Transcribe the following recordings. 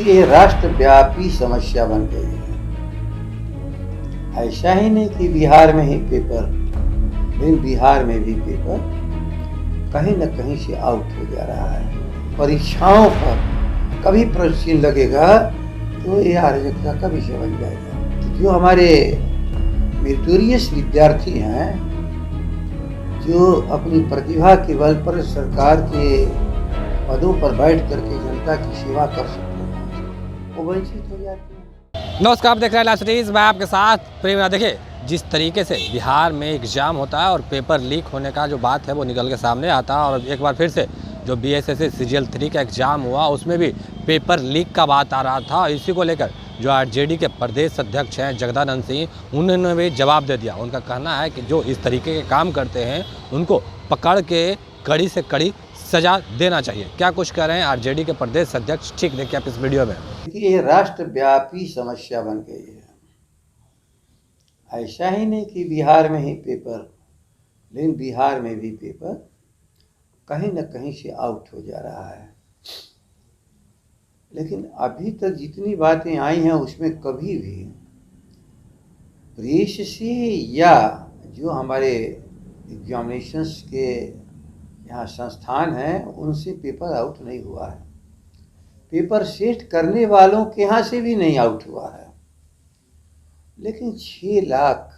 ये राष्ट्रव्यापी समस्या बन गई है। ऐसा ही नहीं कि बिहार में ही पेपर, लेकिन बिहार में भी पेपर कहीं न कहीं से आउट हो जा रहा है। परीक्षाओं पर कभी प्रश्न लगेगा तो ये अराजकता का विषय बन जाएगा। तो जो हमारे मेरिटोरियस विद्यार्थी हैं, जो अपनी प्रतिभा के बल पर सरकार के पदों पर बैठ करके जनता की सेवा कर सकते हैं, वो वंचित हो जाते हैं। नमस्कार, आप देख रहे हैं लाइव सिटीज। मैं आपके साथ प्रेम। देखिए, जिस तरीके से बिहार में एग्जाम होता है और पेपर लीक होने का जो बात है वो निकल के सामने आता है, और एक बार फिर से जो BSSC CGL 3 का एग्ज़ाम हुआ उसमें भी पेपर लीक का बात आ रहा था। इसी को लेकर जो RJD के प्रदेश अध्यक्ष हैं जगदानंद सिंह, उन्होंने भी जवाब दे दिया। उनका कहना है कि जो इस तरीके के काम करते हैं उनको पकड़ के कड़ी से कड़ी सजा देना चाहिए। क्या कुछ कह रहे हैं RJD के प्रदेश अध्यक्ष, ठीक देखिए आप इस वीडियो में। ये राष्ट्रव्यापी समस्या बन गई है। ऐसा ही नहीं कि बिहार में ही पेपर, लेकिन बिहार में भी पेपर कहीं न कहीं से आउट हो जा रहा है। लेकिन अभी तक जितनी बातें आई हैं उसमें कभी भी प्रेस से या जो हमारे एग्जामिनेशंस के यहाँ संस्थान हैं उनसे पेपर आउट नहीं हुआ है। पेपर सेट करने वालों के यहाँ से भी नहीं आउट हुआ है। लेकिन 6 लाख,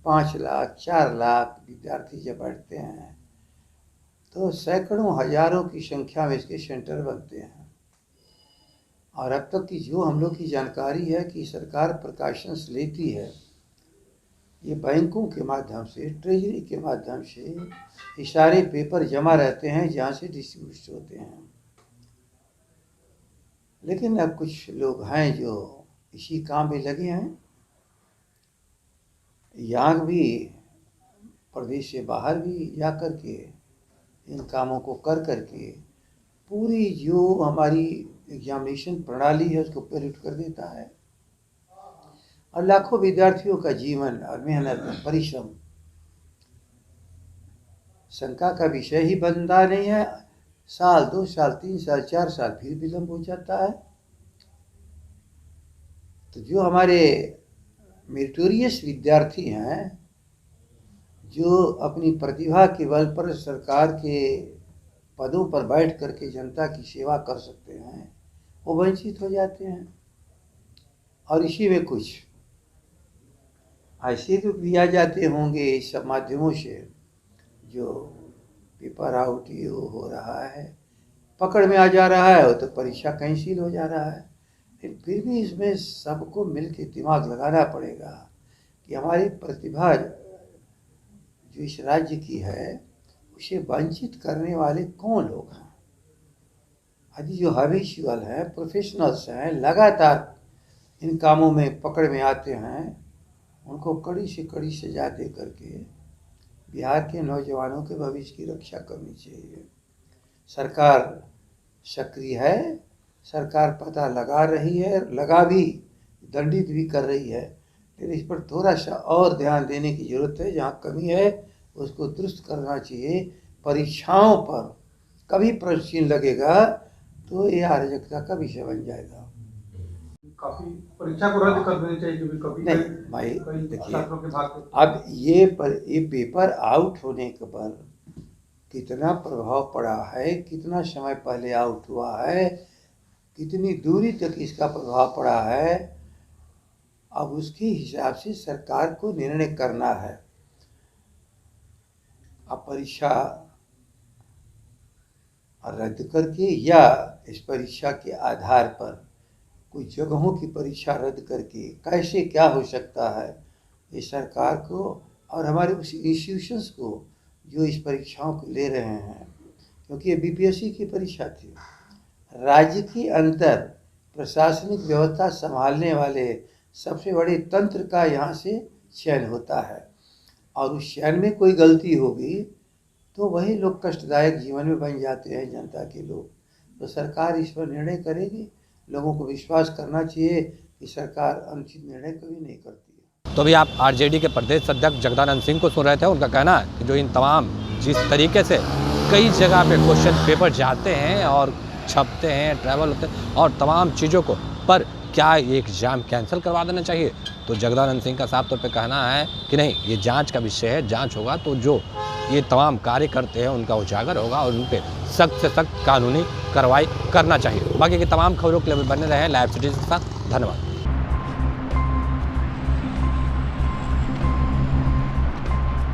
5 लाख, 4 लाख विद्यार्थी जब बैठते हैं तो सैकड़ों हजारों की संख्या में इसके सेंटर बनते हैं। और अब तक की जो हम लोग की जानकारी है कि सरकार प्रिकॉशंस लेती है, ये बैंकों के माध्यम से, ट्रेजरी के माध्यम से ये सारे पेपर जमा रहते हैं जहाँ से डिस्ट्रीब्यूट होते हैं। लेकिन अब कुछ लोग हैं जो इसी काम में लगे हैं, यहाँ भी प्रदेश से बाहर भी जा कर के इन कामों को कर करके पूरी जो हमारी एग्जामिनेशन प्रणाली है उसको पोल्यूट कर देता है। और लाखों विद्यार्थियों का जीवन और मेहनत और परिश्रम शंका का विषय ही बनता नहीं है। साल, 2 साल, 3 साल, 4 साल फिर विलम्ब हो जाता है। तो जो हमारे मेरिटोरियस विद्यार्थी हैं, जो अपनी प्रतिभा के बल पर सरकार के पदों पर बैठ करके जनता की सेवा कर सकते हैं, वो वंचित हो जाते हैं। और इसी में कुछ ऐसे तो किया जाते होंगे इस सब माध्यमों से, जो पेपर आउट ये हो रहा है, पकड़ में आ जा रहा है, तो परीक्षा कैंसिल हो जा रहा है। फिर भी इसमें सबको मिल के दिमाग लगाना पड़ेगा कि हमारी प्रतिभा जो इस राज्य की है उसे वंचित करने वाले कौन लोग हैं। यदि जो हैबिचुअल हैं, प्रोफेशनल्स हैं, लगातार इन कामों में पकड़ में आते हैं, उनको कड़ी से कड़ी सजा दे करके बिहार के नौजवानों के भविष्य की रक्षा करनी चाहिए। सरकार सक्रिय है, सरकार पता लगा रही है, लगा भी, दंडित भी कर रही है, लेकिन इस पर थोड़ा सा और ध्यान देने की ज़रूरत है। जहाँ कमी है उसको दुरुस्त करना चाहिए। परीक्षाओं पर कभी प्रश्न लगेगा तो ये अराजकता का विषय बन जाएगा। काफी परीक्षा को रद्द कर देनी चाहिए कभी नहीं भाई, देखिए, अब ये पेपर आउट होने के पर कितना प्रभाव पड़ा है, कितना समय पहले आउट हुआ है, कितनी दूरी तक इसका प्रभाव पड़ा है, अब उसके हिसाब से सरकार को निर्णय करना है। अब परीक्षा रद्द करके या इस परीक्षा के आधार पर कुछ जगहों की परीक्षा रद्द करके कैसे क्या हो सकता है, ये सरकार को और हमारे उस इंस्टीट्यूशंस को जो इस परीक्षाओं को ले रहे हैं, क्योंकि ये BPSC की परीक्षा थी। राज्य की अंतर प्रशासनिक व्यवस्था संभालने वाले सबसे बड़े तंत्र का यहाँ से चयन होता है, और उस चयन में कोई गलती होगी तो वही लोग कष्टदायक जीवन में बन जाते हैं, जनता के लोग। तो सरकार इस पर निर्णय करेगी। लोगों को विश्वास करना चाहिए कि सरकार अनुचित निर्णय कभी नहीं करती है। तो अभी आप RJD के प्रदेश अध्यक्ष जगदानंद सिंह को सुन रहे थे। उनका कहना है कि जो इन तमाम जिस तरीके से कई जगह पे क्वेश्चन पेपर जाते हैं और छपते हैं, ट्रैवल होते हैं और तमाम चीज़ों को, पर क्या ये एग्ज़ाम कैंसिल करवा देना चाहिए? तो जगदानंद सिंह का साफ तौर पे कहना है कि नहीं, ये जांच का विषय है, जांच होगा तो जो ये तमाम कार्य करते हैं उनका उजागर होगा और उन पे सख्त से सख्त कानूनी कार्रवाई करना चाहिए। बाकी की तमाम खबरों के लिए बने रहें लाइव सिटीज़ के साथ। धन्यवाद।